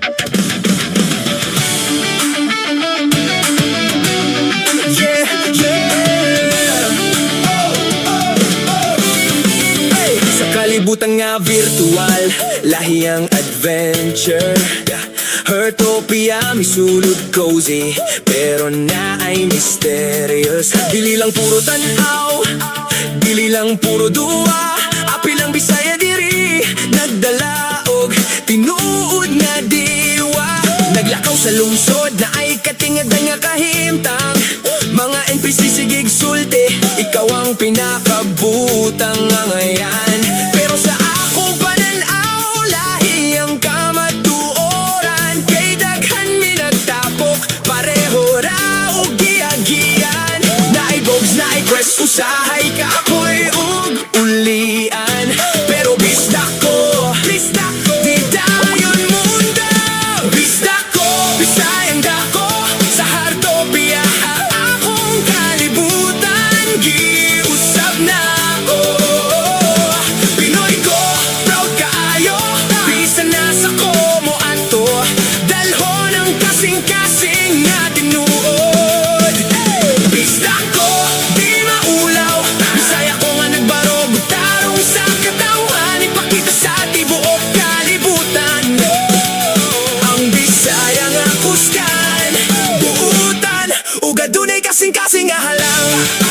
Yeah, yeah. Hey, sa kalibutan nga virtual, lahi ang adventure. Hertopia, may sulod cozy, pero na ay mysterious. Dili lang puro tanaw, dili lang puro duwa, api lang Bisaya diri, nagdalaog, tinuod nga diwa. Naglakaw sa lungsod, na ay katingad nga kahimtang. Mga NPC sigig sulti, ikaw ang pinakabutang nga ngayan. Pero sa akong pananaw, lahi ang kamatuoran, kay daghan minagtapok, pareho ra og giagian. Naay dogs, naay quest, usahay ka ako'y ug ulian. Pero bista ko, di dayon mundo. Bista ko, Bisayang dako, sa Hertopia akong kalibutan, giusab na ko. Pinoy ko, proud kaayo, bisan na sa ko mo ato, dalhon ang kasing-kasing nga tinuod. Bista ko, di maulaw, Bisaya ko nga nagbarog, tarong sa katawan, ipakita sa tibuok kalibutan. Ang Bisaya nga kuskan, buutan, ug adunay kasing-kasing nga halang.